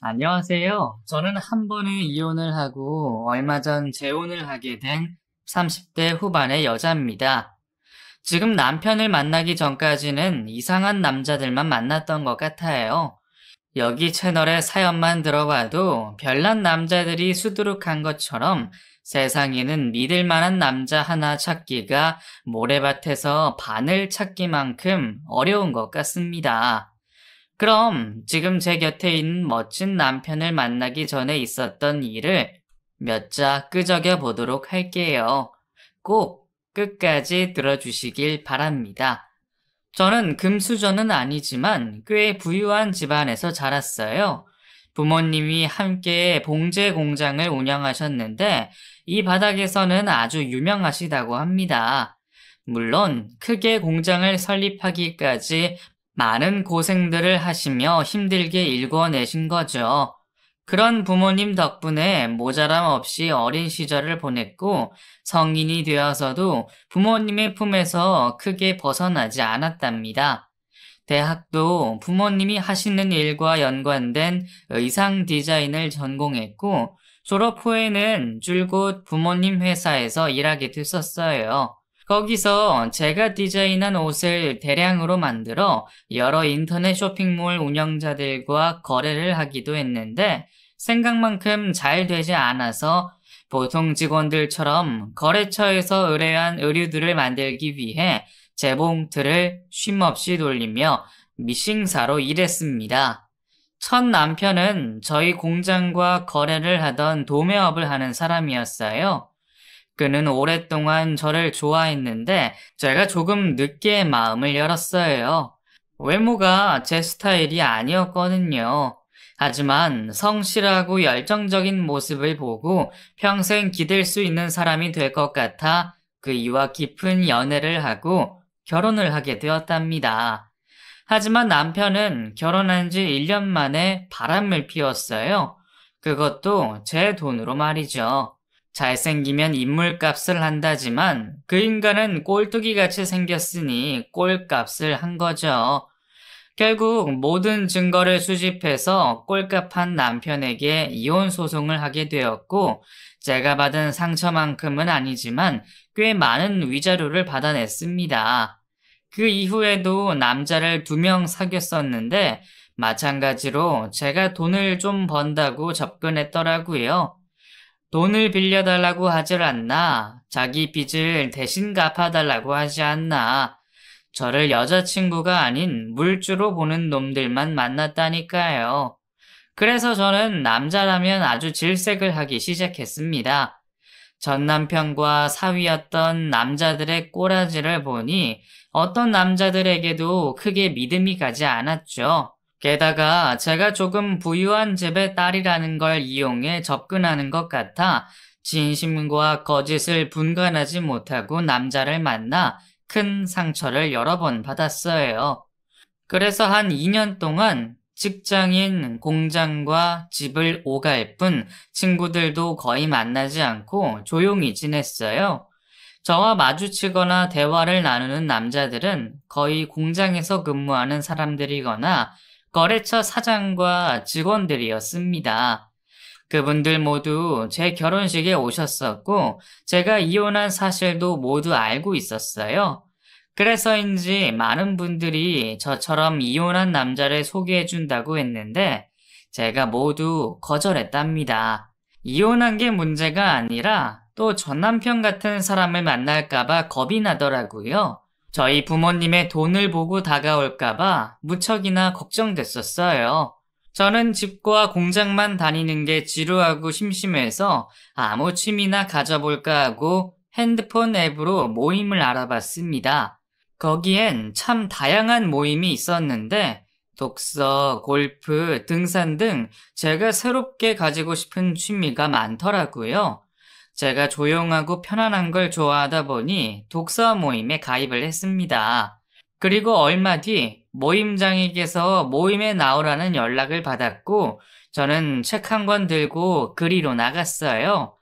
안녕하세요. 저는 한 번에 이혼을 하고 얼마 전 재혼을 하게 된 30대 후반의 여자입니다. 지금 남편을 만나기 전까지는 이상한 남자들만 만났던 것 같아요. 여기 채널의 사연만 들어봐도 별난 남자들이 수두룩한 것처럼 세상에는 믿을 만한 남자 하나 찾기가 모래밭에서 바늘 찾기만큼 어려운 것 같습니다. 그럼 지금 제 곁에 있는 멋진 남편을 만나기 전에 있었던 일을 몇 자 끄적여 보도록 할게요. 꼭 끝까지 들어주시길 바랍니다. 저는 금수저는 아니지만 꽤 부유한 집안에서 자랐어요. 부모님이 함께 봉제 공장을 운영하셨는데 이 바닥에서는 아주 유명하시다고 합니다. 물론 크게 공장을 설립하기까지 많은 고생들을 하시며 힘들게 일궈내신 거죠. 그런 부모님 덕분에 모자람 없이 어린 시절을 보냈고 성인이 되어서도 부모님의 품에서 크게 벗어나지 않았답니다. 대학도 부모님이 하시는 일과 연관된 의상 디자인을 전공했고 졸업 후에는 줄곧 부모님 회사에서 일하게 됐었어요. 거기서 제가 디자인한 옷을 대량으로 만들어 여러 인터넷 쇼핑몰 운영자들과 거래를 하기도 했는데 생각만큼 잘 되지 않아서 보통 직원들처럼 거래처에서 의뢰한 의류들을 만들기 위해 재봉틀을 쉼없이 돌리며 미싱사로 일했습니다. 첫 남편은 저희 공장과 거래를 하던 도매업을 하는 사람이었어요. 그는 오랫동안 저를 좋아했는데 제가 조금 늦게 마음을 열었어요. 외모가 제 스타일이 아니었거든요. 하지만 성실하고 열정적인 모습을 보고 평생 기댈 수 있는 사람이 될 것 같아 그이와 깊은 연애를 하고 결혼을 하게 되었답니다. 하지만 남편은 결혼한 지 1년 만에 바람을 피웠어요. 그것도 제 돈으로 말이죠. 잘생기면 인물값을 한다지만 그 인간은 꼴뚜기같이 생겼으니 꼴값을 한 거죠. 결국 모든 증거를 수집해서 꼴값한 남편에게 이혼 소송을 하게 되었고 제가 받은 상처만큼은 아니지만 꽤 많은 위자료를 받아냈습니다. 그 이후에도 남자를 2명 사귀었었는데 마찬가지로 제가 돈을 좀 번다고 접근했더라고요. 돈을 빌려달라고 하질 않나, 자기 빚을 대신 갚아달라고 하지 않나, 저를 여자친구가 아닌 물주로 보는 놈들만 만났다니까요. 그래서 저는 남자라면 아주 질색을 하기 시작했습니다. 전 남편과 사위였던 남자들의 꼬라지를 보니 어떤 남자들에게도 크게 믿음이 가지 않았죠. 게다가 제가 조금 부유한 집의 딸이라는 걸 이용해 접근하는 것 같아 진심과 거짓을 분간하지 못하고 남자를 만나 큰 상처를 여러 번 받았어요. 그래서 한 2년 동안 직장인, 공장과 집을 오갈 뿐 친구들도 거의 만나지 않고 조용히 지냈어요. 저와 마주치거나 대화를 나누는 남자들은 거의 공장에서 근무하는 사람들이거나 거래처 사장과 직원들이었습니다. 그분들 모두 제 결혼식에 오셨었고 제가 이혼한 사실도 모두 알고 있었어요. 그래서인지 많은 분들이 저처럼 이혼한 남자를 소개해준다고 했는데 제가 모두 거절했답니다. 이혼한 게 문제가 아니라 또 전 남편 같은 사람을 만날까봐 겁이 나더라고요. 저희 부모님의 돈을 보고 다가올까봐 무척이나 걱정됐었어요. 저는 집과 공장만 다니는 게 지루하고 심심해서 아무 취미나 가져볼까 하고 핸드폰 앱으로 모임을 알아봤습니다. 거기엔 참 다양한 모임이 있었는데 독서, 골프, 등산 등 제가 새롭게 가지고 싶은 취미가 많더라고요. 제가 조용하고 편안한 걸 좋아하다 보니 독서 모임에 가입을 했습니다. 그리고 얼마 뒤 모임장에게서 모임에 나오라는 연락을 받았고 저는 책 한 권 들고 그리로 나갔어요.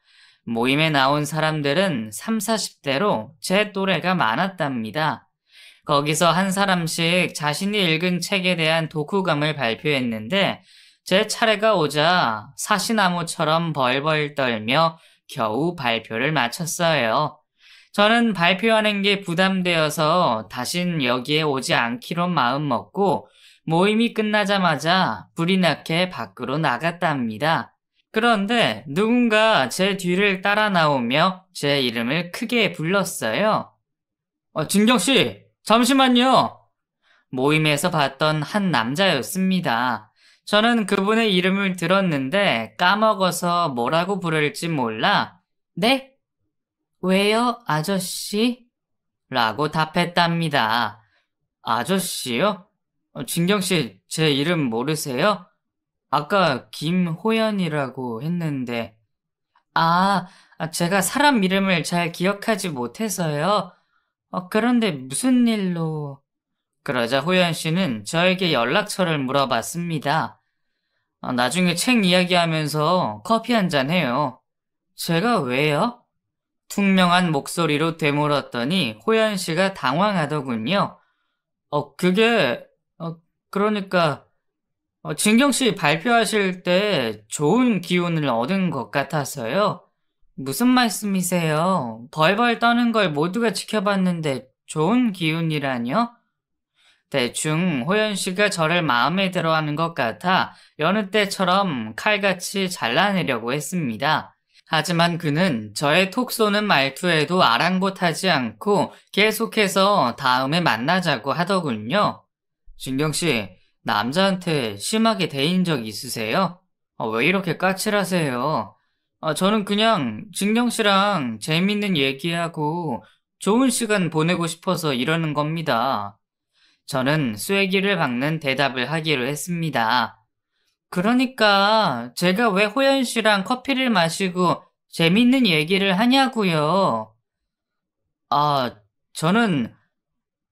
모임에 나온 사람들은 3, 40대로 제 또래가 많았답니다. 거기서 한 사람씩 자신이 읽은 책에 대한 독후감을 발표했는데 제 차례가 오자 사시나무처럼 벌벌 떨며 겨우 발표를 마쳤어요. 저는 발표하는 게 부담되어서 다신 여기에 오지 않기로 마음먹고 모임이 끝나자마자 불이 나게 밖으로 나갔답니다. 그런데 누군가 제 뒤를 따라 나오며 제 이름을 크게 불렀어요. 진경씨, 잠시만요. 모임에서 봤던 한 남자였습니다. 저는 그분의 이름을 들었는데 까먹어서 뭐라고 부를지 몰라, 네? 왜요, 아저씨? 라고 답했답니다. 아저씨요? 진경씨, 제 이름 모르세요? 아까 김호연이라고 했는데. 아, 제가 사람 이름을 잘 기억하지 못해서요. 그런데 무슨 일로... 그러자 호연 씨는 저에게 연락처를 물어봤습니다. 나중에 책 이야기하면서 커피 한잔 해요. 제가 왜요? 퉁명한 목소리로 되물었더니 호연 씨가 당황하더군요. 그게, 그러니까, 진경 씨 발표하실 때 좋은 기운을 얻은 것 같아서요. 무슨 말씀이세요? 벌벌 떠는 걸 모두가 지켜봤는데 좋은 기운이라뇨? 대충 호연 씨가 저를 마음에 들어하는 것 같아 여느 때처럼 칼같이 잘라내려고 했습니다. 하지만 그는 저의 톡 쏘는 말투에도 아랑곳하지 않고 계속해서 다음에 만나자고 하더군요. 진경 씨, 남자한테 심하게 대인 적 있으세요? 왜 이렇게 까칠하세요? 저는 그냥 진경 씨랑 재밌는 얘기하고 좋은 시간 보내고 싶어서 이러는 겁니다. 저는 쐐기를 박는 대답을 하기로 했습니다. 그러니까 제가 왜 호연 씨랑 커피를 마시고 재밌는 얘기를 하냐고요. 저는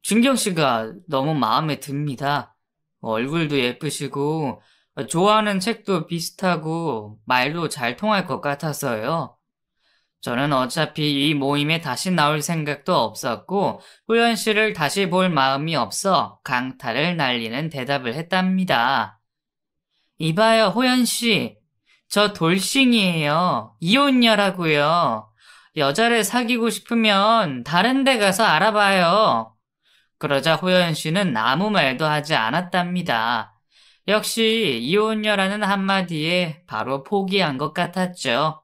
준경 씨가 너무 마음에 듭니다. 얼굴도 예쁘시고 좋아하는 책도 비슷하고 말도 잘 통할 것 같아서요. 저는 어차피 이 모임에 다시 나올 생각도 없었고 호연 씨를 다시 볼 마음이 없어 강탈을 날리는 대답을 했답니다. 이봐요, 호연 씨. 저 돌싱이에요. 이혼녀라고요. 여자를 사귀고 싶으면 다른 데 가서 알아봐요. 그러자 호연 씨는 아무 말도 하지 않았답니다. 역시 이혼녀라는 한마디에 바로 포기한 것 같았죠.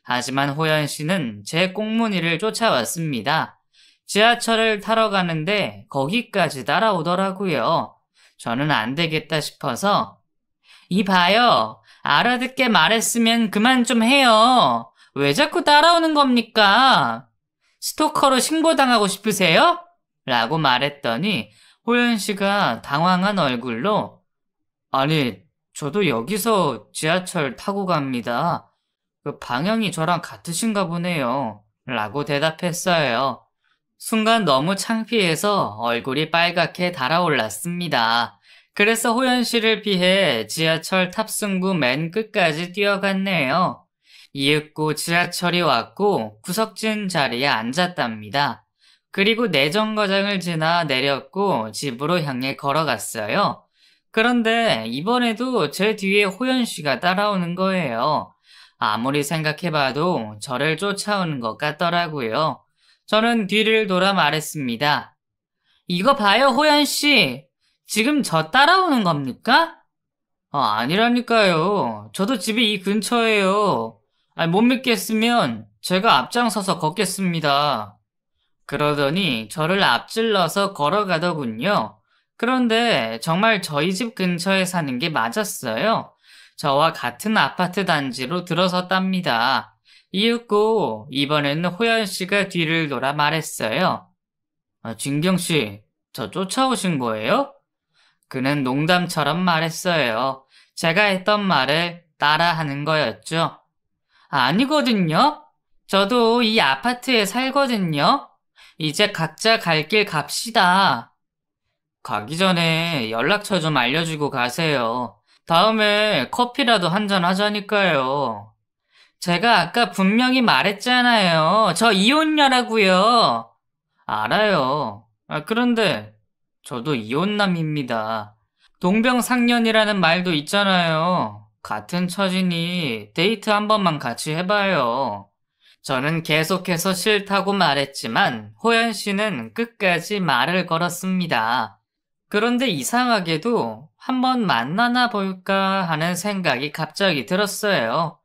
하지만 호연 씨는 제 꽁무니를 쫓아왔습니다. 지하철을 타러 가는데 거기까지 따라오더라고요. 저는 안 되겠다 싶어서 이봐요. 알아듣게 말했으면 그만 좀 해요. 왜 자꾸 따라오는 겁니까? 스토커로 신고당하고 싶으세요? 라고 말했더니 호연 씨가 당황한 얼굴로 아니, 저도 여기서 지하철 타고 갑니다. 그 방향이 저랑 같으신가 보네요. 라고 대답했어요. 순간 너무 창피해서 얼굴이 빨갛게 달아올랐습니다. 그래서 호연 씨를 피해 지하철 탑승구 맨 끝까지 뛰어갔네요. 이윽고 지하철이 왔고 구석진 자리에 앉았답니다. 그리고 내정거장을 지나 내렸고 집으로 향해 걸어갔어요. 그런데 이번에도 제 뒤에 호연 씨가 따라오는 거예요. 아무리 생각해봐도 저를 쫓아오는 것 같더라고요. 저는 뒤를 돌아 말했습니다. 이거 봐요, 호연 씨. 지금 저 따라오는 겁니까? 아니라니까요. 저도 집이 이 근처예요. 못 믿겠으면 제가 앞장서서 걷겠습니다. 그러더니 저를 앞질러서 걸어가더군요. 그런데 정말 저희 집 근처에 사는 게 맞았어요. 저와 같은 아파트 단지로 들어섰답니다. 이윽고 이번에는 호연 씨가 뒤를 돌아 말했어요. 진경 씨, 저 쫓아오신 거예요? 그는 농담처럼 말했어요. 제가 했던 말을 따라하는 거였죠. 아니거든요. 저도 이 아파트에 살거든요. 이제 각자 갈 길 갑시다. 가기 전에 연락처 좀 알려주고 가세요. 다음에 커피라도 한잔 하자니까요. 제가 아까 분명히 말했잖아요. 저 이혼녀라고요. 알아요. 그런데 저도 이혼남입니다. 동병상련이라는 말도 있잖아요. 같은 처지니 데이트 한 번만 같이 해봐요. 저는 계속해서 싫다고 말했지만 호연 씨는 끝까지 말을 걸었습니다. 그런데 이상하게도 한번 만나나 볼까 하는 생각이 갑자기 들었어요.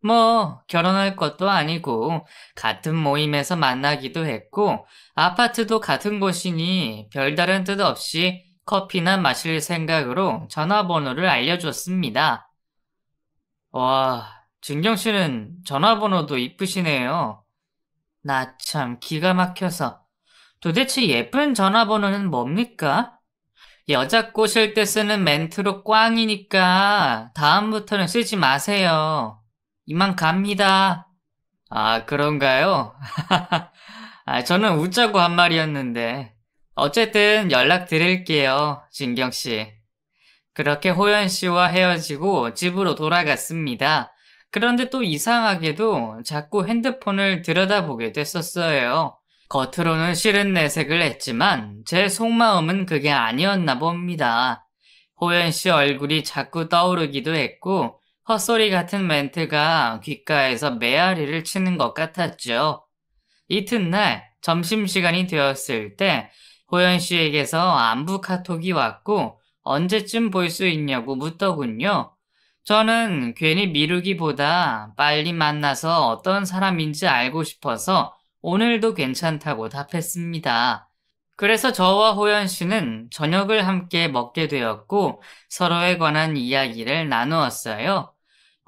뭐, 결혼할 것도 아니고, 같은 모임에서 만나기도 했고, 아파트도 같은 곳이니 별다른 뜻 없이 커피나 마실 생각으로 전화번호를 알려줬습니다. 와, 진경 씨는 전화번호도 이쁘시네요. 나 참 기가 막혀서. 도대체 예쁜 전화번호는 뭡니까? 여자 꼬실 때 쓰는 멘트로 꽝이니까 다음부터는 쓰지 마세요. 이만 갑니다. 아, 그런가요? 저는 웃자고 한 말이었는데. 어쨌든 연락드릴게요, 진경 씨. 그렇게 호연 씨와 헤어지고 집으로 돌아갔습니다. 그런데 또 이상하게도 자꾸 핸드폰을 들여다보게 됐었어요. 겉으로는 싫은 내색을 했지만 제 속마음은 그게 아니었나 봅니다. 호연 씨 얼굴이 자꾸 떠오르기도 했고 헛소리 같은 멘트가 귓가에서 메아리를 치는 것 같았죠. 이튿날 점심시간이 되었을 때 호연 씨에게서 안부 카톡이 왔고 언제쯤 볼 수 있냐고 묻더군요. 저는 괜히 미루기보다 빨리 만나서 어떤 사람인지 알고 싶어서 오늘도 괜찮다고 답했습니다. 그래서 저와 호연 씨는 저녁을 함께 먹게 되었고 서로에 관한 이야기를 나누었어요.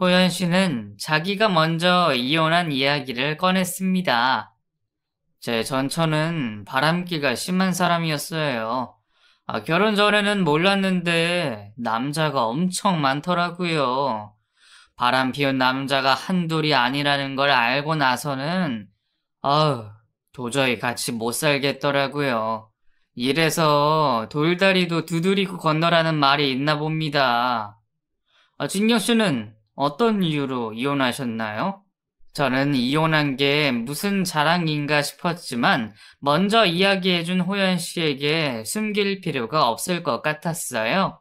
호연 씨는 자기가 먼저 이혼한 이야기를 꺼냈습니다. 제 전처는 바람기가 심한 사람이었어요. 결혼 전에는 몰랐는데 남자가 엄청 많더라고요. 바람 피운 남자가 한둘이 아니라는 걸 알고 나서는 아우, 도저히 같이 못 살겠더라고요. 이래서 돌다리도 두드리고 건너라는 말이 있나 봅니다. 진경 씨는 어떤 이유로 이혼하셨나요? 저는 이혼한 게 무슨 자랑인가 싶었지만 먼저 이야기해준 호연 씨에게 숨길 필요가 없을 것 같았어요.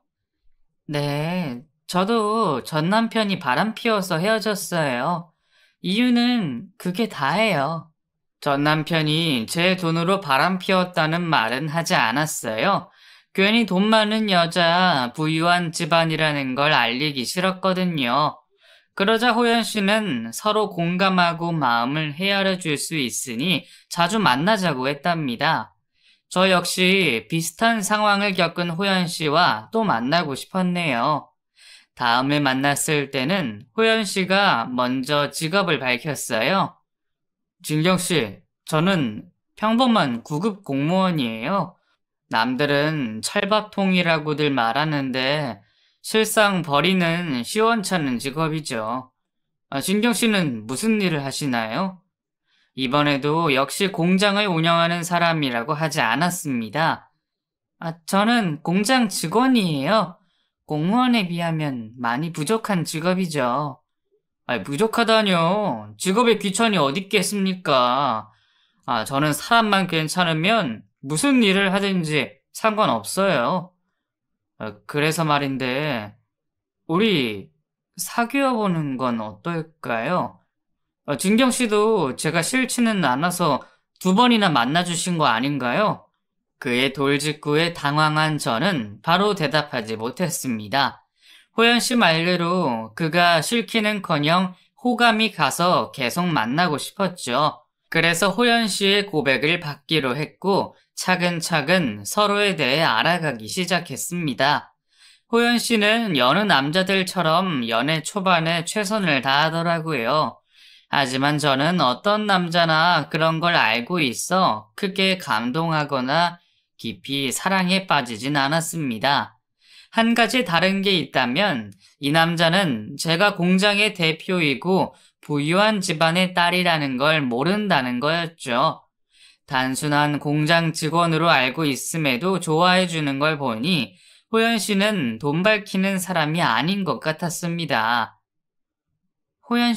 네, 저도 전 남편이 바람 피워서 헤어졌어요. 이유는 그게 다예요. 전 남편이 제 돈으로 바람 피웠다는 말은 하지 않았어요. 괜히 돈 많은 여자, 부유한 집안이라는 걸 알리기 싫었거든요. 그러자 호연 씨는 서로 공감하고 마음을 헤아려 줄 수 있으니 자주 만나자고 했답니다. 저 역시 비슷한 상황을 겪은 호연 씨와 또 만나고 싶었네요. 다음에 만났을 때는 호연 씨가 먼저 직업을 밝혔어요. 진경 씨, 저는 평범한 구급 공무원이에요. 남들은 찰밥통이라고들 말하는데 실상 벌이는 시원찮은 직업이죠. 진경 씨는 무슨 일을 하시나요? 이번에도 역시 공장을 운영하는 사람이라고 하지 않았습니다. 저는 공장 직원이에요. 공무원에 비하면 많이 부족한 직업이죠. 부족하다뇨. 직업에 귀천이 어디 있겠습니까? 저는 사람만 괜찮으면 무슨 일을 하든지 상관없어요. 그래서 말인데, 우리 사귀어 보는 건 어떨까요? 진경 씨도 제가 싫지는 않아서 두 번이나 만나주신 거 아닌가요? 그의 돌직구에 당황한 저는 바로 대답하지 못했습니다. 호연 씨 말대로 그가 싫기는커녕 호감이 가서 계속 만나고 싶었죠. 그래서 호연 씨의 고백을 받기로 했고 차근차근 서로에 대해 알아가기 시작했습니다. 호연 씨는 여느 남자들처럼 연애 초반에 최선을 다하더라고요. 하지만 저는 어떤 남자나 그런 걸 알고 있어 크게 감동하거나 깊이 사랑에 빠지진 않았습니다. 한 가지 다른 게 있다면 이 남자는 제가 공장의 대표이고 부유한 집안의 딸이라는 걸 모른다는 거였죠. 단순한 공장 직원으로 알고 있음에도 좋아해 주는 걸 보니 호연 씨는 돈 밝히는 사람이 아닌 것 같았습니다. 호연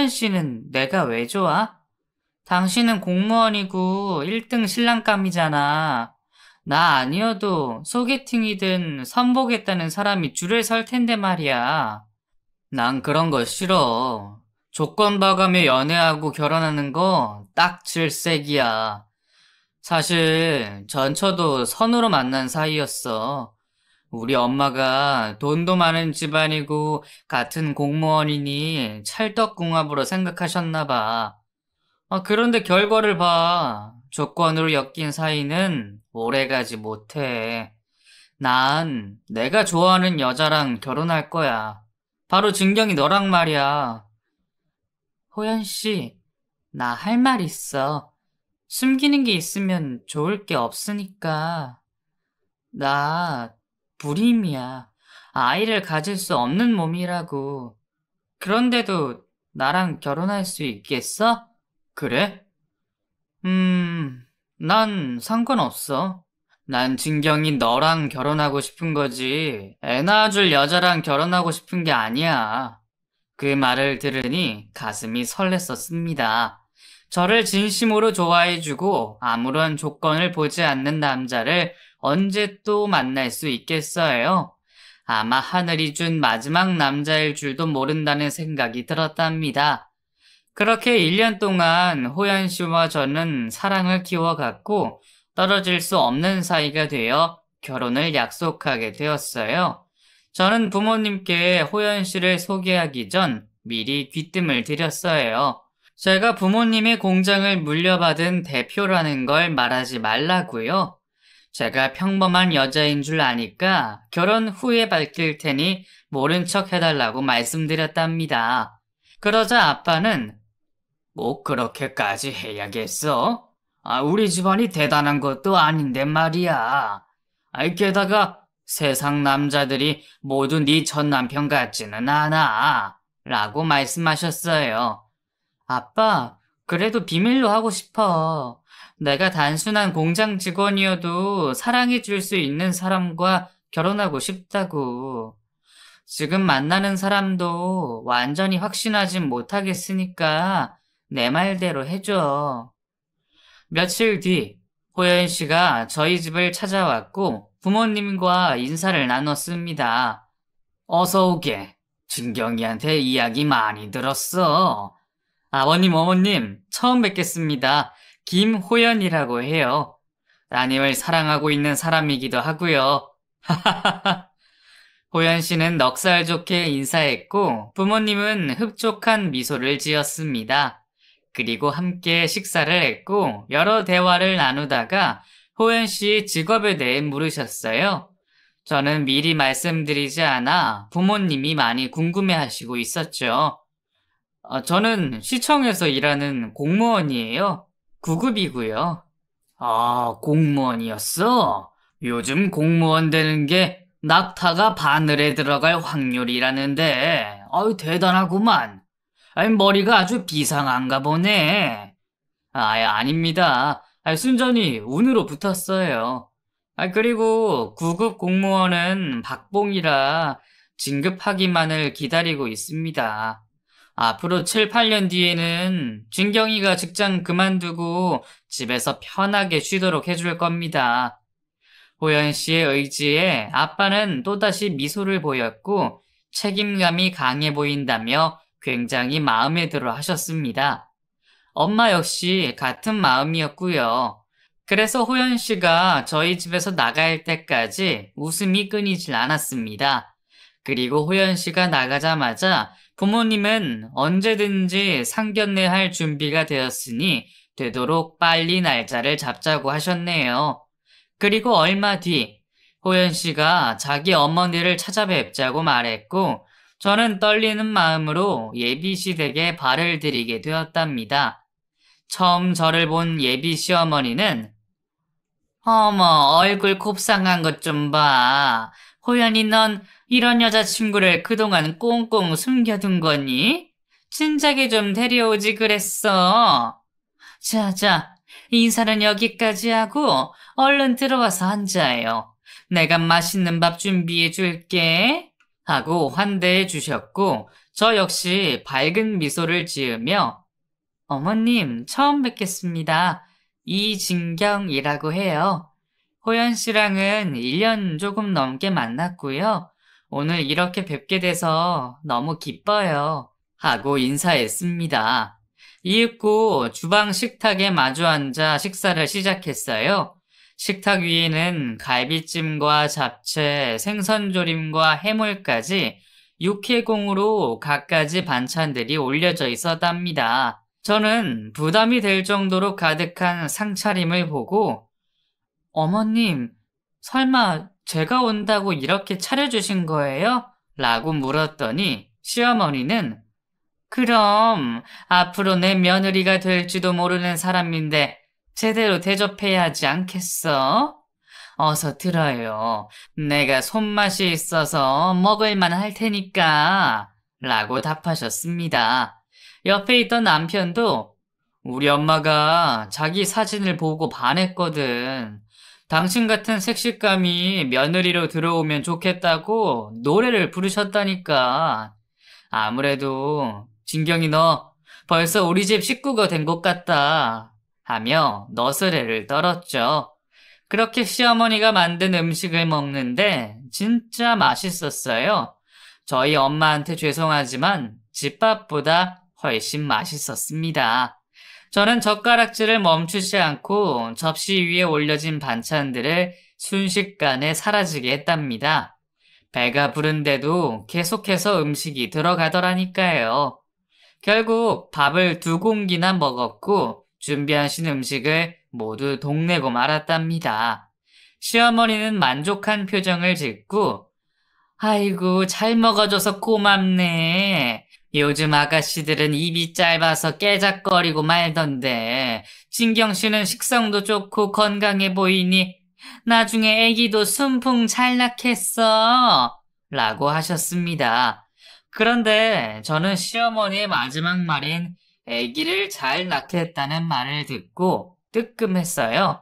씨는 내가 왜 좋아? 당신은 공무원이고 1등 신랑감이잖아. 나 아니어도 소개팅이든 선보겠다는 사람이 줄을 설 텐데 말이야. 난 그런 거 싫어. 조건 봐가며 연애하고 결혼하는 거 딱 질색이야. 사실 전처도 선으로 만난 사이였어. 우리 엄마가 돈도 많은 집안이고 같은 공무원이니 찰떡궁합으로 생각하셨나 봐. 그런데 결과를 봐. 조건으로 엮인 사이는 오래가지 못해. 난 내가 좋아하는 여자랑 결혼할 거야. 바로 진경이 너랑 말이야. 호연 씨, 나 할 말 있어. 숨기는 게 있으면 좋을 게 없으니까. 나 불임이야. 아이를 가질 수 없는 몸이라고. 그런데도 나랑 결혼할 수 있겠어? 그래? 난 상관없어. 난 진경이 너랑 결혼하고 싶은 거지. 애 낳아줄 여자랑 결혼하고 싶은 게 아니야. 그 말을 들으니 가슴이 설렜었습니다. 저를 진심으로 좋아해주고 아무런 조건을 보지 않는 남자를 언제 또 만날 수 있겠어요? 아마 하늘이 준 마지막 남자일 줄도 모른다는 생각이 들었답니다. 그렇게 1년 동안 호연 씨와 저는 사랑을 키워갔고 떨어질 수 없는 사이가 되어 결혼을 약속하게 되었어요. 저는 부모님께 호연 씨를 소개하기 전 미리 귀뜸을 드렸어요. 제가 부모님의 공장을 물려받은 대표라는 걸 말하지 말라고요. 제가 평범한 여자인 줄 아니까 결혼 후에 밝힐 테니 모른 척 해달라고 말씀드렸답니다. 그러자 아빠는 뭐 그렇게까지 해야겠어? 우리 집안이 대단한 것도 아닌데 말이야. 게다가 세상 남자들이 모두 네 전 남편 같지는 않아. 라고 말씀하셨어요. 아빠, 그래도 비밀로 하고 싶어. 내가 단순한 공장 직원이어도 사랑해줄 수 있는 사람과 결혼하고 싶다고. 지금 만나는 사람도 완전히 확신하진 못하겠으니까 내 말대로 해줘. 며칠 뒤, 호연 씨가 저희 집을 찾아왔고 부모님과 인사를 나눴습니다. 어서 오게. 진경이한테 이야기 많이 들었어. 아버님, 어머님, 처음 뵙겠습니다. 김호연이라고 해요. 따님을 사랑하고 있는 사람이기도 하고요. 호연 씨는 넉살 좋게 인사했고 부모님은 흡족한 미소를 지었습니다. 그리고 함께 식사를 했고 여러 대화를 나누다가 호연 씨의 직업에 대해 물으셨어요. 저는 미리 말씀드리지 않아 부모님이 많이 궁금해하시고 있었죠. 저는 시청에서 일하는 공무원이에요. 9급이고요. 공무원이었어? 요즘 공무원 되는 게 낙타가 바늘에 들어갈 확률이라는데, 대단하구만. 머리가 아주 비상한가 보네. 아닙니다. 순전히 운으로 붙었어요. 그리고 9급 공무원은 박봉이라 진급하기만을 기다리고 있습니다. 앞으로 7, 8년 뒤에는 진경이가 직장 그만두고 집에서 편하게 쉬도록 해줄 겁니다. 호연 씨의 의지에 아빠는 또다시 미소를 보였고 책임감이 강해 보인다며 굉장히 마음에 들어 하셨습니다. 엄마 역시 같은 마음이었고요. 그래서 호연 씨가 저희 집에서 나갈 때까지 웃음이 끊이질 않았습니다. 그리고 호연 씨가 나가자마자 부모님은 언제든지 상견례 할 준비가 되었으니 되도록 빨리 날짜를 잡자고 하셨네요. 그리고 얼마 뒤 호연 씨가 자기 어머니를 찾아뵙자고 말했고 저는 떨리는 마음으로 예비 씨 댁에 발을 들이게 되었답니다. 처음 저를 본 예비 시어머니는 어머 얼굴 곱상한 것 좀 봐. 호연이 넌 이런 여자친구를 그동안 꽁꽁 숨겨둔 거니? 진작에 좀 데려오지 그랬어. 자, 인사는 여기까지 하고 얼른 들어와서 앉아요. 내가 맛있는 밥 준비해 줄게. 하고 환대해 주셨고 저 역시 밝은 미소를 지으며 어머님 처음 뵙겠습니다. 이진경이라고 해요. 호연 씨랑은 1년 조금 넘게 만났고요. 오늘 이렇게 뵙게 돼서 너무 기뻐요. 하고 인사했습니다. 이윽고 주방 식탁에 마주 앉아 식사를 시작했어요. 식탁 위에는 갈비찜과 잡채, 생선조림과 해물까지 육해공으로 갖가지 반찬들이 올려져 있었답니다. 저는 부담이 될 정도로 가득한 상차림을 보고 어머님, 설마 제가 온다고 이렇게 차려주신 거예요? 라고 물었더니 시어머니는 그럼 앞으로 내 며느리가 될지도 모르는 사람인데 제대로 대접해야 하지 않겠어? 어서 들어요. 내가 손맛이 있어서 먹을만 할 테니까 라고 답하셨습니다. 옆에 있던 남편도 우리 엄마가 자기 사진을 보고 반했거든. 당신 같은 색식감이 며느리로 들어오면 좋겠다고 노래를 부르셨다니까. 아무래도 진경이 너 벌써 우리 집 식구가 된 것 같다 하며 너스레를 떨었죠. 그렇게 시어머니가 만든 음식을 먹는데 진짜 맛있었어요. 저희 엄마한테 죄송하지만 집밥보다 훨씬 맛있었습니다. 저는 젓가락질을 멈추지 않고 접시 위에 올려진 반찬들을 순식간에 사라지게 했답니다. 배가 부른데도 계속해서 음식이 들어가더라니까요. 결국 밥을 2공기나 먹었고 준비하신 음식을 모두 동내고 말았답니다. 시어머니는 만족한 표정을 짓고 아이고 잘 먹어줘서 고맙네. 요즘 아가씨들은 입이 짧아서 깨작거리고 말던데 진경씨는 식성도 좋고 건강해 보이니 나중에 애기도 순풍 잘 낳겠어 라고 하셨습니다. 그런데 저는 시어머니의 마지막 말인 애기를 잘 낳겠다는 말을 듣고 뜨끔했어요.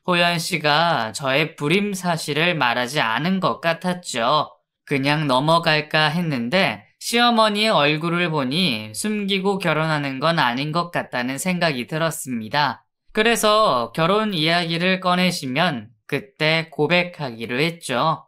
호연 씨가 저의 불임 사실을 말하지 않은 것 같았죠. 그냥 넘어갈까 했는데 시어머니의 얼굴을 보니 숨기고 결혼하는 건 아닌 것 같다는 생각이 들었습니다. 그래서 결혼 이야기를 꺼내시면 그때 고백하기로 했죠.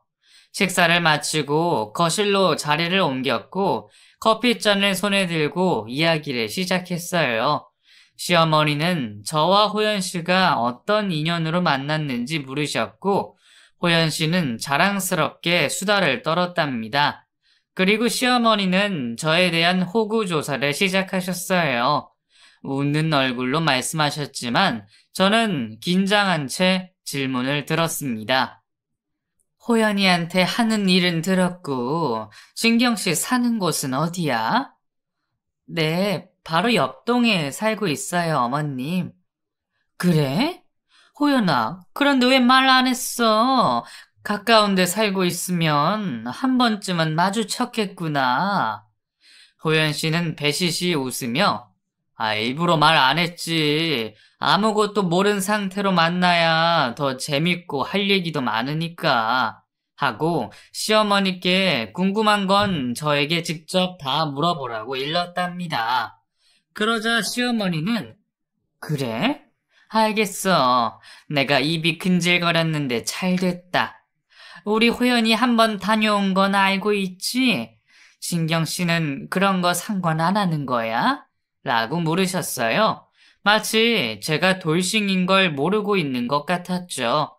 식사를 마치고 거실로 자리를 옮겼고 커피잔을 손에 들고 이야기를 시작했어요. 시어머니는 저와 호연 씨가 어떤 인연으로 만났는지 물으셨고 호연 씨는 자랑스럽게 수다를 떨었답니다. 그리고 시어머니는 저에 대한 호구 조사를 시작하셨어요. 웃는 얼굴로 말씀하셨지만 저는 긴장한 채 질문을 들었습니다. 호연이한테 하는 일은 들었고 진경씨 사는 곳은 어디야? 네, 바로 옆동에 살고 있어요, 어머님. 그래? 호연아, 그런데 왜 말 안 했어? 가까운 데 살고 있으면 한 번쯤은 마주쳤겠구나. 호연 씨는 배시시 웃으며 일부러 말 안 했지. 아무것도 모른 상태로 만나야 더 재밌고 할 얘기도 많으니까. 하고 시어머니께 궁금한 건 저에게 직접 다 물어보라고 일렀답니다. 그러자 시어머니는 그래? 알겠어. 내가 입이 근질거렸는데 잘 됐다. 우리 호연이 한번 다녀온 건 알고 있지? 신경 씨는 그런 거 상관 안 하는 거야? 라고 물으셨어요. 마치 제가 돌싱인 걸 모르고 있는 것 같았죠.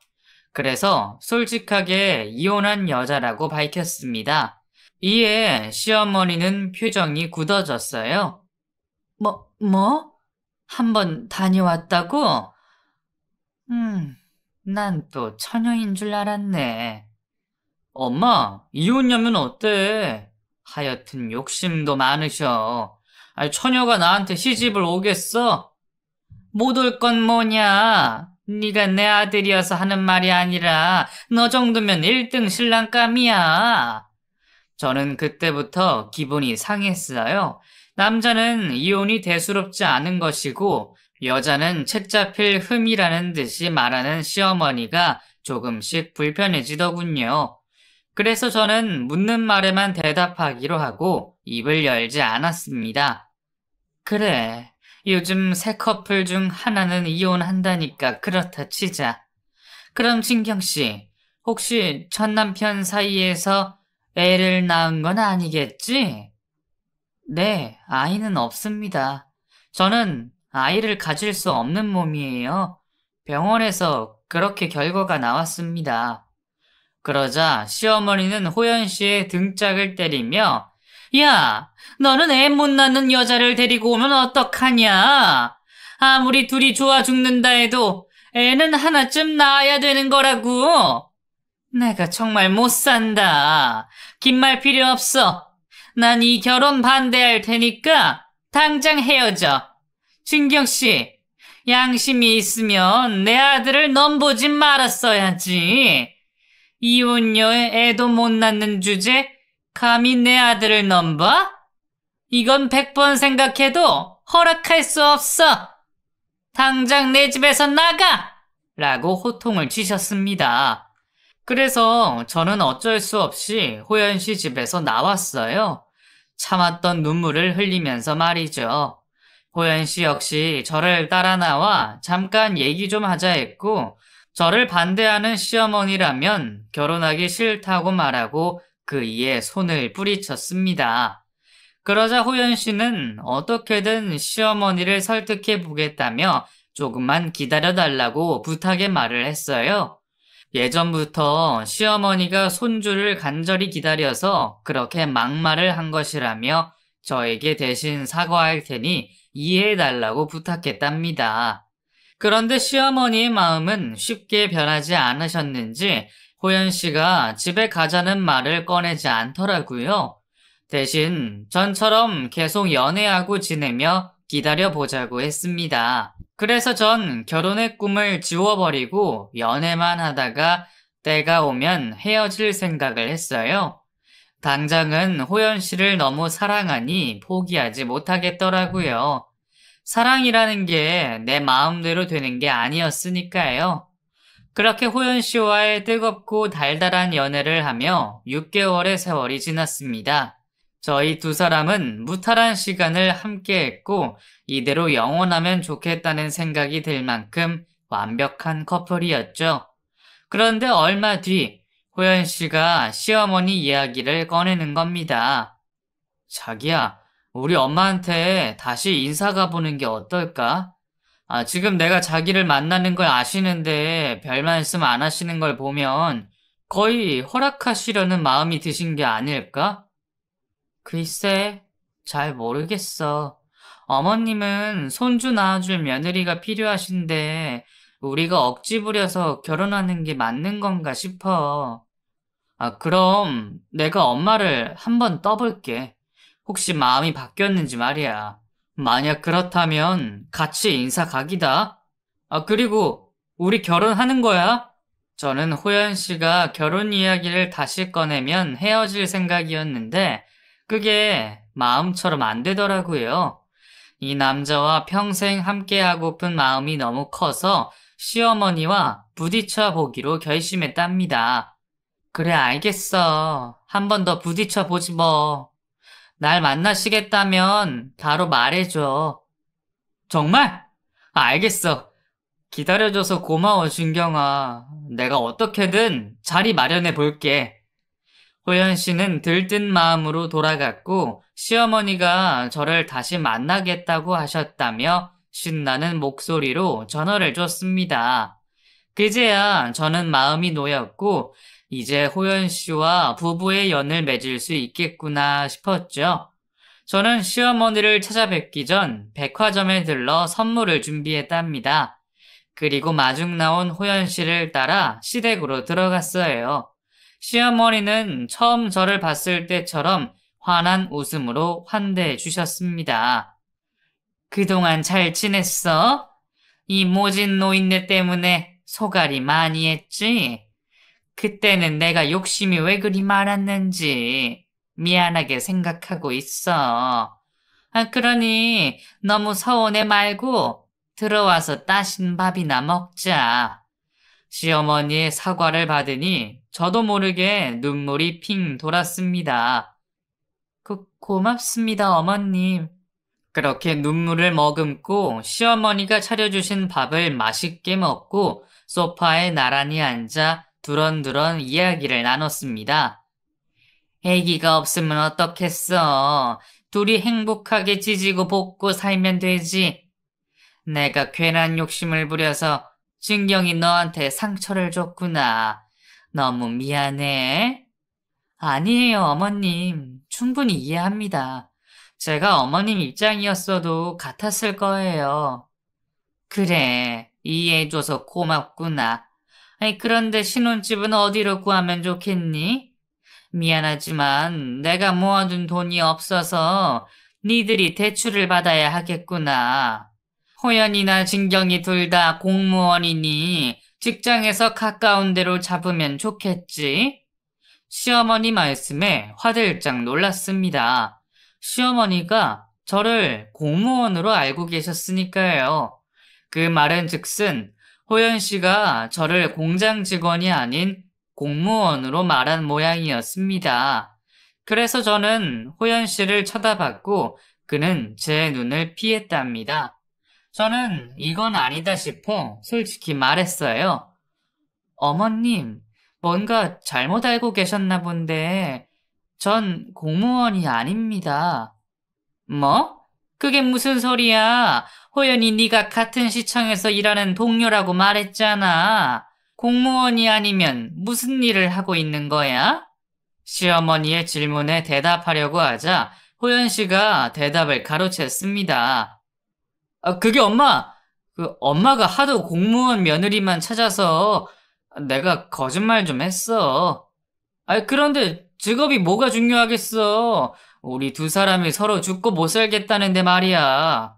그래서 솔직하게 이혼한 여자라고 밝혔습니다. 이에 시어머니는 표정이 굳어졌어요. 뭐? 한번 다녀왔다고? 난 또 처녀인 줄 알았네. 엄마, 이혼녀면 어때? 하여튼 욕심도 많으셔. 처녀가 나한테 시집을 오겠어? 못 올 건 뭐냐? 네가 내 아들이어서 하는 말이 아니라 너 정도면 1등 신랑감이야. 저는 그때부터 기분이 상했어요. 남자는 이혼이 대수롭지 않은 것이고 여자는 책 잡힐 흠이라는 듯이 말하는 시어머니가 조금씩 불편해지더군요. 그래서 저는 묻는 말에만 대답하기로 하고 입을 열지 않았습니다. 그래, 요즘 새 커플 중 하나는 이혼한다니까 그렇다 치자. 그럼 진경씨, 혹시 전 남편 사이에서 애를 낳은 건 아니겠지? 네, 아이는 없습니다. 저는 아이를 가질 수 없는 몸이에요. 병원에서 그렇게 결과가 나왔습니다. 그러자 시어머니는 호연 씨의 등짝을 때리며, 야, 너는 애 못 낳는 여자를 데리고 오면 어떡하냐? 아무리 둘이 좋아 죽는다 해도 애는 하나쯤 낳아야 되는 거라고. 내가 정말 못 산다. 긴 말 필요 없어. 난 이 결혼 반대할 테니까 당장 헤어져. 진경 씨, 양심이 있으면 내 아들을 넘보지 말았어야지. 이혼녀에 애도 못 낳는 주제, 감히 내 아들을 넘봐? 이건 100번 생각해도 허락할 수 없어. 당장 내 집에서 나가! 라고 호통을 치셨습니다. 그래서 저는 어쩔 수 없이 호연 씨 집에서 나왔어요. 참았던 눈물을 흘리면서 말이죠. 호연 씨 역시 저를 따라 나와 잠깐 얘기 좀 하자 했고, 저를 반대하는 시어머니라면 결혼하기 싫다고 말하고 그 이에 손을 뿌리쳤습니다. 그러자 호연 씨는 어떻게든 시어머니를 설득해 보겠다며 조금만 기다려달라고 부탁의 말을 했어요. 예전부터 시어머니가 손주를 간절히 기다려서 그렇게 막말을 한 것이라며 저에게 대신 사과할 테니 이해해달라고 부탁했답니다. 그런데 시어머니의 마음은 쉽게 변하지 않으셨는지 호연 씨가 집에 가자는 말을 꺼내지 않더라고요. 대신 전처럼 계속 연애하고 지내며 기다려보자고 했습니다. 그래서 전 결혼의 꿈을 지워버리고 연애만 하다가 때가 오면 헤어질 생각을 했어요. 당장은 호연 씨를 너무 사랑하니 포기하지 못하겠더라고요. 사랑이라는 게 내 마음대로 되는 게 아니었으니까요. 그렇게 호연 씨와의 뜨겁고 달달한 연애를 하며 6개월의 세월이 지났습니다. 저희 두 사람은 무탈한 시간을 함께 했고 이대로 영원하면 좋겠다는 생각이 들 만큼 완벽한 커플이었죠. 그런데 얼마 뒤 호연 씨가 시어머니 이야기를 꺼내는 겁니다. 자기야, 우리 엄마한테 다시 인사 가보는 게 어떨까? 지금 내가 자기를 만나는 걸 아시는데 별 말씀 안 하시는 걸 보면 거의 허락하시려는 마음이 드신 게 아닐까? 글쎄, 잘 모르겠어. 어머님은 손주 낳아줄 며느리가 필요하신데 우리가 억지 부려서 결혼하는 게 맞는 건가 싶어. 그럼 내가 엄마를 한번 떠볼게. 혹시 마음이 바뀌었는지 말이야. 만약 그렇다면 같이 인사 각이다. 그리고 우리 결혼하는 거야? 저는 호연 씨가 결혼 이야기를 다시 꺼내면 헤어질 생각이었는데 그게 마음처럼 안 되더라고요. 이 남자와 평생 함께하고픈 마음이 너무 커서 시어머니와 부딪혀 보기로 결심했답니다. 그래, 알겠어. 한 번 더 부딪혀 보지 뭐. 날 만나시겠다면 바로 말해줘. 정말? 알겠어. 기다려줘서 고마워, 준경아. 내가 어떻게든 자리 마련해 볼게. 호연 씨는 들뜬 마음으로 돌아갔고 시어머니가 저를 다시 만나겠다고 하셨다며 신나는 목소리로 전화를 줬습니다. 그제야 저는 마음이 놓였고 이제 호연 씨와 부부의 연을 맺을 수 있겠구나 싶었죠. 저는 시어머니를 찾아뵙기 전 백화점에 들러 선물을 준비했답니다. 그리고 마중 나온 호연 씨를 따라 시댁으로 들어갔어요. 시어머니는 처음 저를 봤을 때처럼 환한 웃음으로 환대해 주셨습니다. 그동안 잘 지냈어? 이 모진 노인네 때문에 소갈이 많이 했지? 그때는 내가 욕심이 왜 그리 많았는지 미안하게 생각하고 있어. 그러니 너무 서운해 말고 들어와서 따신 밥이나 먹자. 시어머니의 사과를 받으니 저도 모르게 눈물이 핑 돌았습니다. 고맙습니다, 어머님. 그렇게 눈물을 머금고 시어머니가 차려주신 밥을 맛있게 먹고 소파에 나란히 앉아 두런두런 이야기를 나눴습니다. 애기가 없으면 어떻겠어. 둘이 행복하게 지지고 볶고 살면 되지. 내가 괜한 욕심을 부려서 진경이 너한테 상처를 줬구나. 너무 미안해. 아니에요, 어머님. 충분히 이해합니다. 제가 어머님 입장이었어도 같았을 거예요. 그래, 이해해줘서 고맙구나. 아니, 그런데 신혼집은 어디로 구하면 좋겠니? 미안하지만 내가 모아둔 돈이 없어서 니들이 대출을 받아야 하겠구나. 호연이나 진경이 둘 다 공무원이니 직장에서 가까운 데로 잡으면 좋겠지? 시어머니 말씀에 화들짝 놀랐습니다. 시어머니가 저를 공무원으로 알고 계셨으니까요. 그 말은 즉슨 호연 씨가 저를 공장 직원이 아닌 공무원으로 말한 모양이었습니다. 그래서 저는 호연 씨를 쳐다봤고 그는 제 눈을 피했답니다. 저는 이건 아니다 싶어 솔직히 말했어요. 어머님, 뭔가 잘못 알고 계셨나 본데 전 공무원이 아닙니다. 뭐? 그게 무슨 소리야? 호연이 네가 같은 시청에서 일하는 동료라고 말했잖아. 공무원이 아니면 무슨 일을 하고 있는 거야? 시어머니의 질문에 대답하려고 하자 호연 씨가 대답을 가로챘습니다. 그게 엄마가 하도 공무원 며느리만 찾아서 내가 거짓말 좀 했어. 그런데 직업이 뭐가 중요하겠어. 우리 두 사람이 서로 죽고 못 살겠다는데 말이야.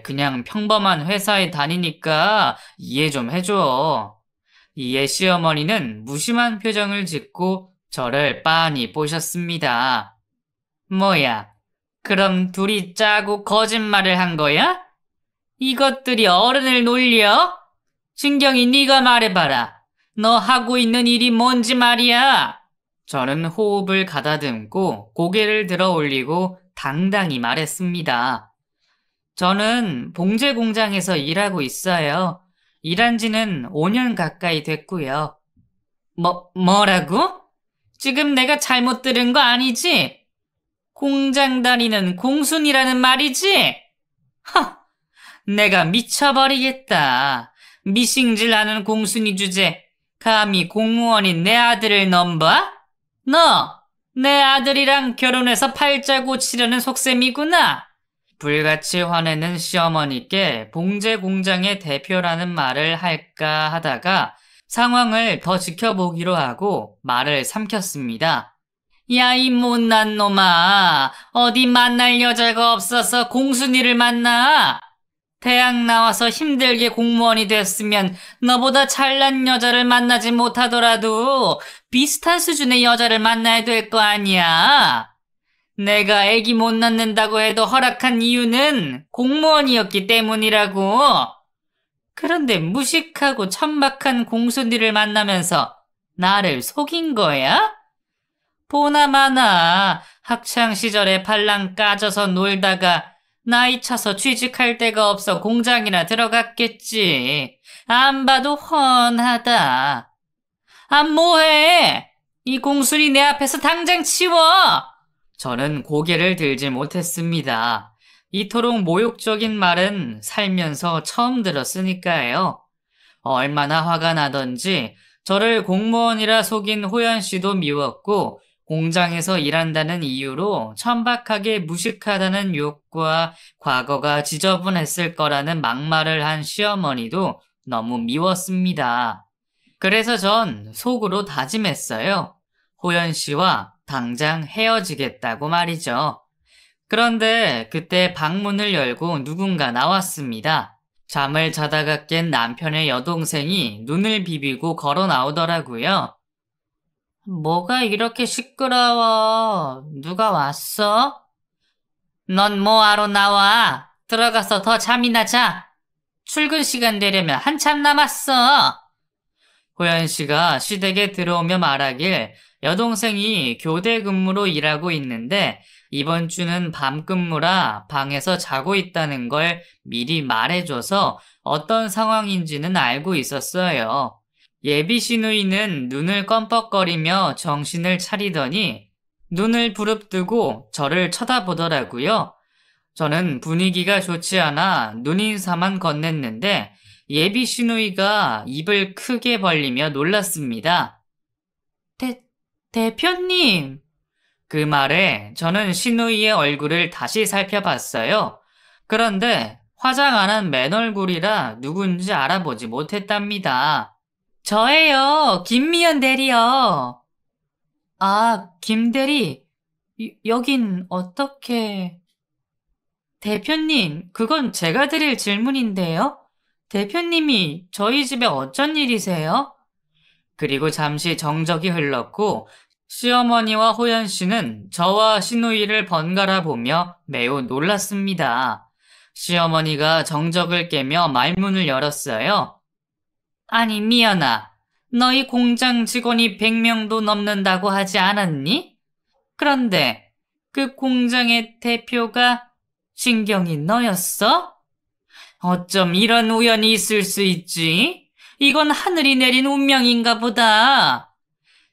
그냥 평범한 회사에 다니니까 이해 좀 해줘. 이에 시어머니는 무심한 표정을 짓고 저를 빤히 보셨습니다. 뭐야, 그럼 둘이 짜고 거짓말을 한 거야? 이것들이 어른을 놀려? 진경이 네가 말해봐라. 너 하고 있는 일이 뭔지 말이야. 저는 호흡을 가다듬고 고개를 들어 올리고 당당히 말했습니다. 저는 봉제 공장에서 일하고 있어요. 일한 지는 5년 가까이 됐고요. 뭐라고? 지금 내가 잘못 들은 거 아니지? 공장 다니는 공순이라는 말이지? 내가 미쳐버리겠다. 미싱질하는 공순이 주제 감히 공무원인 내 아들을 넘봐? 너 내 아들이랑 결혼해서 팔자 고치려는 속셈이구나. 불같이 화내는 시어머니께 봉제 공장의 대표라는 말을 할까 하다가 상황을 더 지켜보기로 하고 말을 삼켰습니다. 야, 이 못난 놈아. 어디 만날 여자가 없어서 공순이를 만나? 대학 나와서 힘들게 공무원이 됐으면 너보다 잘난 여자를 만나지 못하더라도 비슷한 수준의 여자를 만나야 될 거 아니야. 내가 애기 못 낳는다고 해도 허락한 이유는 공무원이었기 때문이라고. 그런데 무식하고 천박한 공순이를 만나면서 나를 속인 거야? 보나마나 학창시절에 발랑 까져서 놀다가 나이 차서 취직할 데가 없어 공장이나 들어갔겠지. 안 봐도 훤하다. 뭐해? 이 공순이 내 앞에서 당장 치워! 저는 고개를 들지 못했습니다. 이토록 모욕적인 말은 살면서 처음 들었으니까요. 얼마나 화가 나던지 저를 공무원이라 속인 호연 씨도 미웠고 공장에서 일한다는 이유로 천박하게 무식하다는 욕과 과거가 지저분했을 거라는 막말을 한 시어머니도 너무 미웠습니다. 그래서 전 속으로 다짐했어요. 호연 씨와 당장 헤어지겠다고 말이죠. 그런데 그때 방문을 열고 누군가 나왔습니다. 잠을 자다가 깬 남편의 여동생이 눈을 비비고 걸어 나오더라고요. 뭐가 이렇게 시끄러워? 누가 왔어? 넌 뭐하러 나와? 들어가서 더 잠이나 자. 출근 시간 되려면 한참 남았어. 호연 씨가 시댁에 들어오며 말하길 여동생이 교대 근무로 일하고 있는데 이번 주는 밤근무라 방에서 자고 있다는 걸 미리 말해줘서 어떤 상황인지는 알고 있었어요. 예비 시누이는 눈을 껌뻑거리며 정신을 차리더니 눈을 부릅뜨고 저를 쳐다보더라고요. 저는 분위기가 좋지 않아 눈인사만 건넸는데 예비 시누이가 입을 크게 벌리며 놀랐습니다. 대표님! 그 말에 저는 시누이의 얼굴을 다시 살펴봤어요. 그런데 화장 안 한 맨 얼굴이라 누군지 알아보지 못했답니다. 저예요, 김미연 대리요. 아, 김 대리, 여긴 어떻게... 대표님, 그건 제가 드릴 질문인데요. 대표님이 저희 집에 어쩐 일이세요? 그리고 잠시 정적이 흘렀고 시어머니와 호연 씨는 저와 시누이를 번갈아 보며 매우 놀랐습니다. 시어머니가 정적을 깨며 말문을 열었어요. 아니, 미연아, 너희 공장 직원이 100명도 넘는다고 하지 않았니? 그런데 그 공장의 대표가 신경이 너였어? 어쩜 이런 우연이 있을 수 있지? 이건 하늘이 내린 운명인가 보다.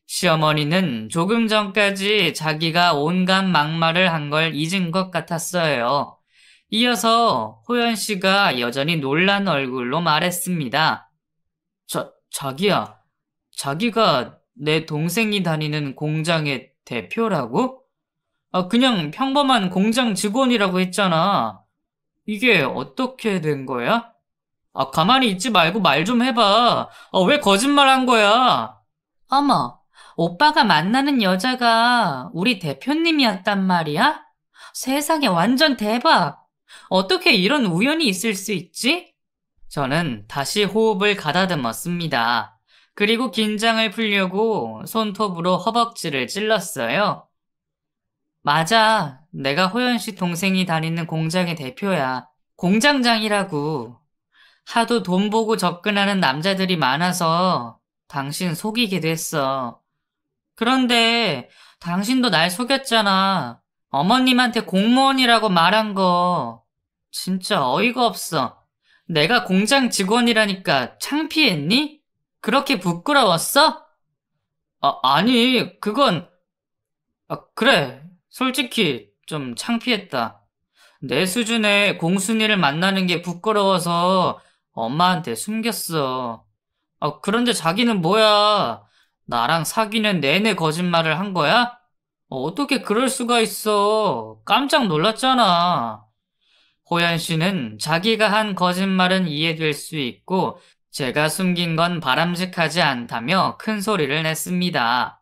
시어머니는 조금 전까지 자기가 온갖 막말을 한 걸 잊은 것 같았어요. 이어서 호연 씨가 여전히 놀란 얼굴로 말했습니다. 자기야, 자기가 내 동생이 다니는 공장의 대표라고? 그냥 평범한 공장 직원이라고 했잖아. 이게 어떻게 된 거야? 가만히 있지 말고 말 좀 해봐. 왜 거짓말 한 거야? 어머, 오빠가 만나는 여자가 우리 대표님이었단 말이야? 세상에 완전 대박. 어떻게 이런 우연이 있을 수 있지? 저는 다시 호흡을 가다듬었습니다. 그리고 긴장을 풀려고 손톱으로 허벅지를 찔렀어요. 맞아. 내가 호연 씨 동생이 다니는 공장의 대표야. 공장장이라고. 하도 돈 보고 접근하는 남자들이 많아서 당신 속이게 됐어. 그런데 당신도 날 속였잖아. 어머님한테 공무원이라고 말한 거. 진짜 어이가 없어. 내가 공장 직원이라니까 창피했니? 그렇게 부끄러웠어? 아니, 그건... 그래. 솔직히 좀 창피했다. 내 수준의 공순이를 만나는 게 부끄러워서 엄마한테 숨겼어. 그런데 자기는 뭐야? 나랑 사귀는 내내 거짓말을 한 거야? 어떻게 그럴 수가 있어? 깜짝 놀랐잖아. 호연 씨는 자기가 한 거짓말은 이해될 수 있고 제가 숨긴 건 바람직하지 않다며 큰 소리를 냈습니다.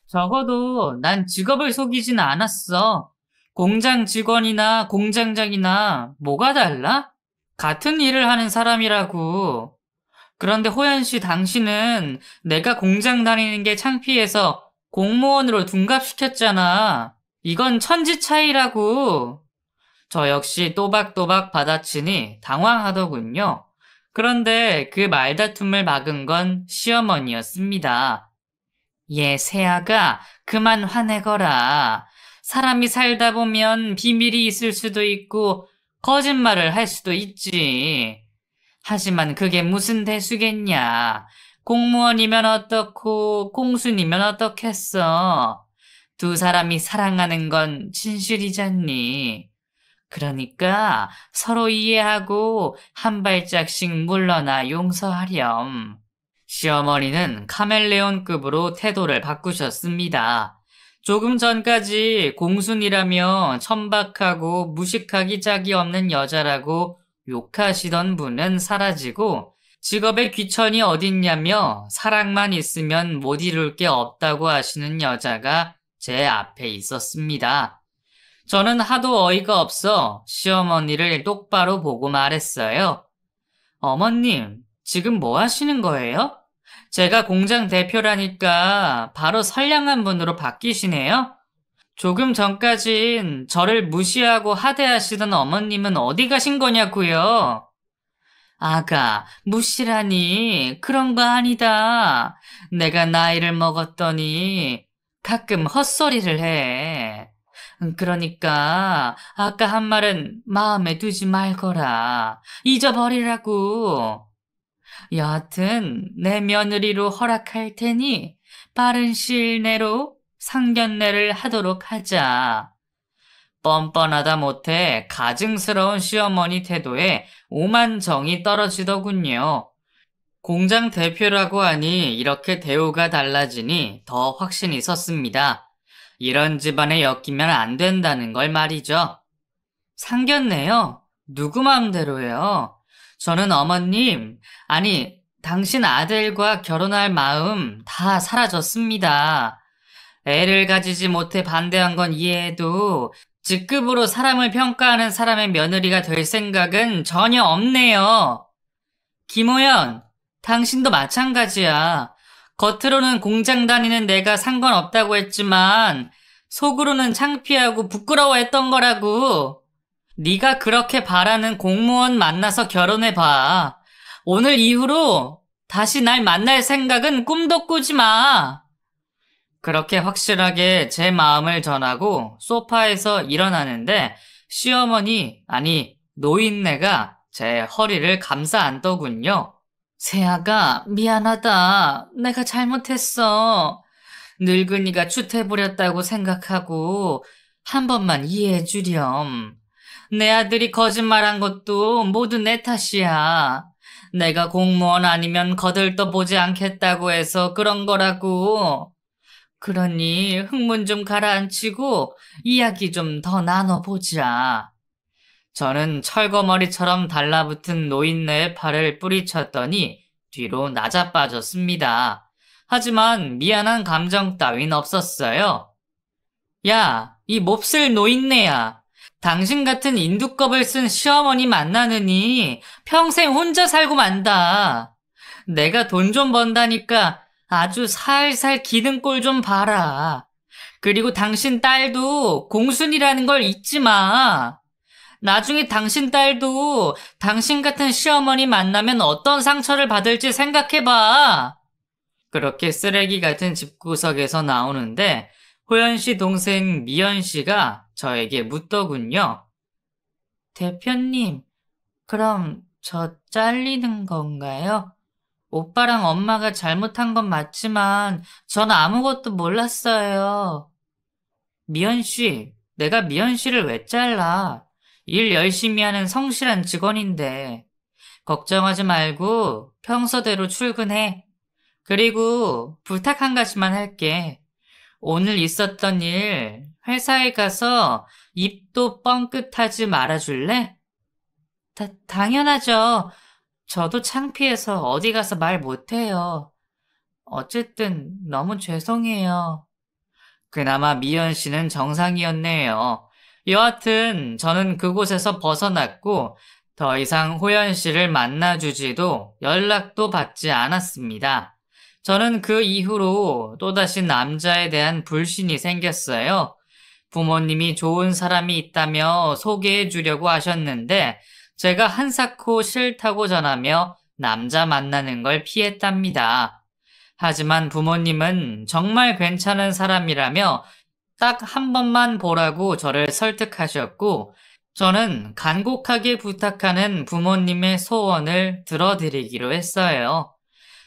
적어도 난 직업을 속이진 않았어. 공장 직원이나 공장장이나 뭐가 달라? 같은 일을 하는 사람이라고. 그런데 호연 씨, 당신은 내가 공장 다니는 게 창피해서 공무원으로 둔갑시켰잖아. 이건 천지 차이라고. 저 역시 또박또박 받아치니 당황하더군요. 그런데 그 말다툼을 막은 건 시어머니였습니다. 얘 새아가 그만 화내거라. 사람이 살다 보면 비밀이 있을 수도 있고 거짓말을 할 수도 있지. 하지만 그게 무슨 대수겠냐. 공무원이면 어떻고 공순이면 어떻겠어. 두 사람이 사랑하는 건 진실이잖니. 그러니까 서로 이해하고 한 발짝씩 물러나 용서하렴. 시어머니는 카멜레온급으로 태도를 바꾸셨습니다. 조금 전까지 공순이라며 천박하고 무식하기 짝이 없는 여자라고 욕하시던 분은 사라지고 직업에 귀천이 어딨냐며 사랑만 있으면 못 이룰 게 없다고 하시는 여자가 제 앞에 있었습니다. 저는 하도 어이가 없어 시어머니를 똑바로 보고 말했어요. 어머님, 지금 뭐 하시는 거예요? 제가 공장 대표라니까 바로 선량한 분으로 바뀌시네요? 조금 전까진 저를 무시하고 하대하시던 어머님은 어디 가신 거냐고요? 아가, 무시라니 그런 거 아니다. 내가 나이를 먹었더니 가끔 헛소리를 해. 그러니까 아까 한 말은 마음에 두지 말거라. 잊어버리라고. 여하튼 내 며느리로 허락할 테니 빠른 시일 내로 상견례를 하도록 하자. 뻔뻔하다 못해 가증스러운 시어머니 태도에 오만 정이 떨어지더군요. 공장 대표라고 하니 이렇게 대우가 달라지니 더 확신이 섰습니다. 이런 집안에 엮이면 안 된다는 걸 말이죠. 상견례요? 누구 마음대로요? 저는 어머님, 아니, 당신 아들과 결혼할 마음 다 사라졌습니다. 애를 가지지 못해 반대한 건 이해해도 직급으로 사람을 평가하는 사람의 며느리가 될 생각은 전혀 없네요. 김호연, 당신도 마찬가지야. 겉으로는 공장 다니는 내가 상관없다고 했지만 속으로는 창피하고 부끄러워했던 거라고. 네가 그렇게 바라는 공무원 만나서 결혼해봐. 오늘 이후로 다시 날 만날 생각은 꿈도 꾸지 마. 그렇게 확실하게 제 마음을 전하고 소파에서 일어나는데 시어머니, 아니 노인네가 제 허리를 감싸 안더군요. 새아가 미안하다. 내가 잘못했어. 늙은이가 추태부렸다고 생각하고 한 번만 이해해 주렴. 내 아들이 거짓말한 것도 모두 내 탓이야. 내가 공무원 아니면 거들떠 보지 않겠다고 해서 그런 거라고. 그러니 흥문 좀 가라앉히고 이야기 좀 더 나눠보자. 저는 철거머리처럼 달라붙은 노인네의 팔을 뿌리쳤더니 뒤로 낮아빠졌습니다. 하지만 미안한 감정 따윈 없었어요. 야, 이 몹쓸 노인네야. 당신 같은 인두껍을 쓴 시어머니 만나느니 평생 혼자 살고 만다. 내가 돈 좀 번다니까 아주 살살 기는 꼴 좀 봐라. 그리고 당신 딸도 공순이라는 걸 잊지 마. 나중에 당신 딸도 당신 같은 시어머니 만나면 어떤 상처를 받을지 생각해봐. 그렇게 쓰레기 같은 집구석에서 나오는데 호연 씨 동생 미연 씨가 저에게 묻더군요. 대표님, 그럼 저 잘리는 건가요? 오빠랑 엄마가 잘못한 건 맞지만 전 아무것도 몰랐어요. 미연 씨, 내가 미연 씨를 왜 잘라? 일 열심히 하는 성실한 직원인데. 걱정하지 말고 평소대로 출근해. 그리고 부탁 한 가지만 할게. 오늘 있었던 일 회사에 가서 입도 뻥끗하지 말아줄래? 당연하죠. 저도 창피해서 어디 가서 말 못해요. 어쨌든 너무 죄송해요. 그나마 미연 씨는 정상이었네요. 여하튼 저는 그곳에서 벗어났고 더 이상 호연 씨를 만나주지도 연락도 받지 않았습니다. 저는 그 이후로 또다시 남자에 대한 불신이 생겼어요. 부모님이 좋은 사람이 있다며 소개해 주려고 하셨는데 제가 한사코 싫다고 전하며 남자 만나는 걸 피했답니다. 하지만 부모님은 정말 괜찮은 사람이라며 딱 한 번만 보라고 저를 설득하셨고 저는 간곡하게 부탁하는 부모님의 소원을 들어드리기로 했어요.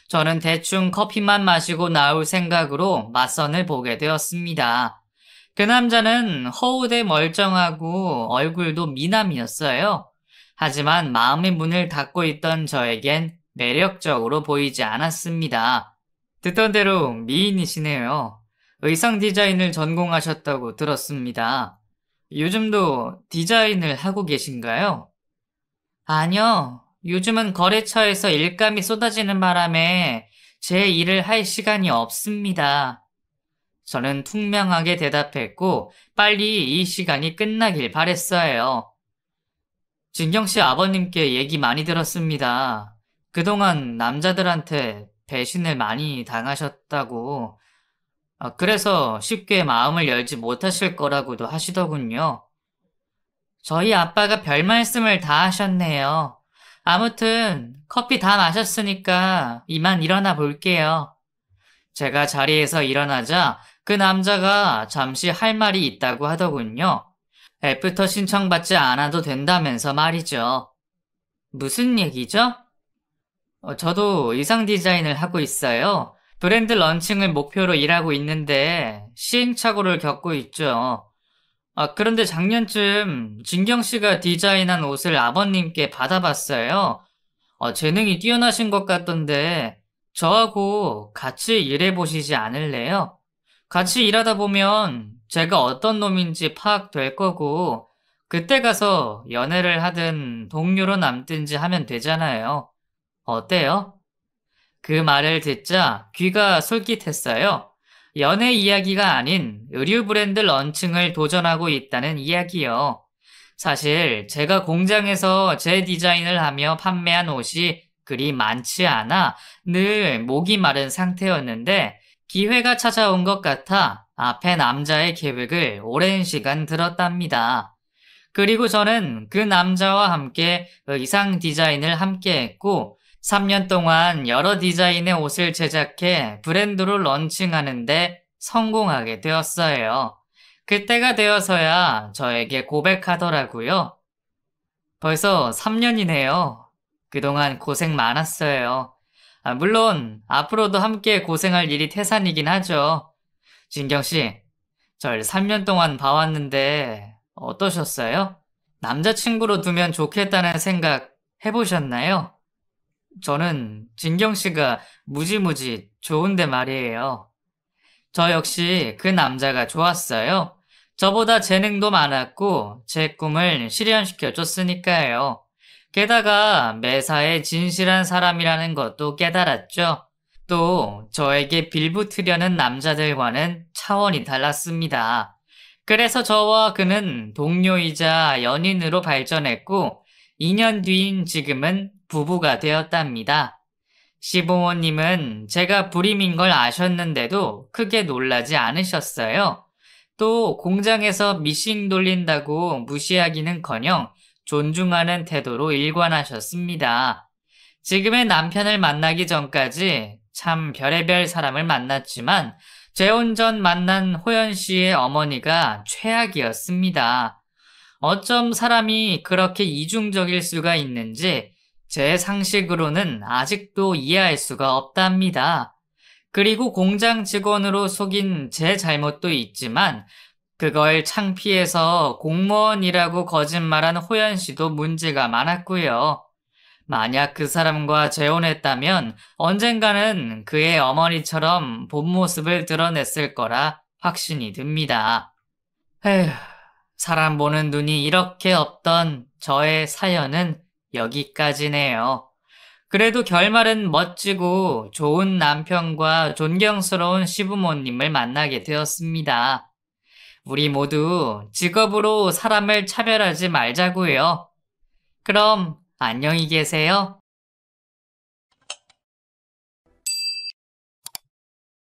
저는 대충 커피만 마시고 나올 생각으로 맞선을 보게 되었습니다. 그 남자는 허우대 멀쩡하고 얼굴도 미남이었어요. 하지만 마음의 문을 닫고 있던 저에겐 매력적으로 보이지 않았습니다. 듣던 대로 미인이시네요. 의상 디자인을 전공하셨다고 들었습니다. 요즘도 디자인을 하고 계신가요? 아니요. 요즘은 거래처에서 일감이 쏟아지는 바람에 제 일을 할 시간이 없습니다. 저는 퉁명하게 대답했고 빨리 이 시간이 끝나길 바랬어요. 진경 씨 아버님께 얘기 많이 들었습니다. 그동안 남자들한테 배신을 많이 당하셨다고. 그래서 쉽게 마음을 열지 못하실 거라고도 하시더군요. 저희 아빠가 별 말씀을 다 하셨네요. 아무튼 커피 다 마셨으니까 이만 일어나 볼게요. 제가 자리에서 일어나자 그 남자가 잠시 할 말이 있다고 하더군요. 애프터 신청받지 않아도 된다면서 말이죠. 무슨 얘기죠? 저도 의상 디자인을 하고 있어요. 브랜드 런칭을 목표로 일하고 있는데 시행착오를 겪고 있죠. 그런데 작년쯤 진경 씨가 디자인한 옷을 아버님께 받아봤어요. 재능이 뛰어나신 것 같던데 저하고 같이 일해보시지 않을래요? 같이 일하다 보면 제가 어떤 놈인지 파악될 거고 그때 가서 연애를 하든 동료로 남든지 하면 되잖아요. 어때요? 그 말을 듣자 귀가 솔깃했어요. 연애 이야기가 아닌 의류 브랜드 런칭을 도전하고 있다는 이야기요. 사실 제가 공장에서 제 디자인을 하며 판매한 옷이 그리 많지 않아 늘 목이 마른 상태였는데 기회가 찾아온 것 같아 앞에 남자의 계획을 오랜 시간 들었답니다. 그리고 저는 그 남자와 함께 의상 디자인을 함께 했고 3년 동안 여러 디자인의 옷을 제작해 브랜드로 런칭하는데 성공하게 되었어요. 그때가 되어서야 저에게 고백하더라고요. 벌써 3년이네요. 그동안 고생 많았어요. 물론 앞으로도 함께 고생할 일이 태산이긴 하죠. 진경씨, 절 3년 동안 봐왔는데 어떠셨어요? 남자친구로 두면 좋겠다는 생각 해보셨나요? 저는 진경씨가 무지무지 좋은데 말이에요. 저 역시 그 남자가 좋았어요. 저보다 재능도 많았고 제 꿈을 실현시켜 줬으니까요. 게다가 매사에 진실한 사람이라는 것도 깨달았죠. 또 저에게 빌붙으려는 남자들과는 차원이 달랐습니다. 그래서 저와 그는 동료이자 연인으로 발전했고 2년 뒤인 지금은 부부가 되었답니다. 시부모님은 제가 불임인 걸 아셨는데도 크게 놀라지 않으셨어요. 또 공장에서 미싱 돌린다고 무시하기는커녕 존중하는 태도로 일관하셨습니다. 지금의 남편을 만나기 전까지 참 별의별 사람을 만났지만 재혼 전 만난 호연 씨의 어머니가 최악이었습니다. 어쩜 사람이 그렇게 이중적일 수가 있는지 제 상식으로는 아직도 이해할 수가 없답니다. 그리고 공장 직원으로 속인 제 잘못도 있지만 그걸 창피해서 공무원이라고 거짓말한 호연 씨도 문제가 많았고요. 만약 그 사람과 재혼했다면 언젠가는 그의 어머니처럼 본 모습을 드러냈을 거라 확신이 듭니다. 에휴, 사람 보는 눈이 이렇게 없던 저의 사연은 여기까지네요. 그래도 결말은 멋지고 좋은 남편과 존경스러운 시부모님을 만나게 되었습니다. 우리 모두 직업으로 사람을 차별하지 말자고요. 그럼 안녕히 계세요.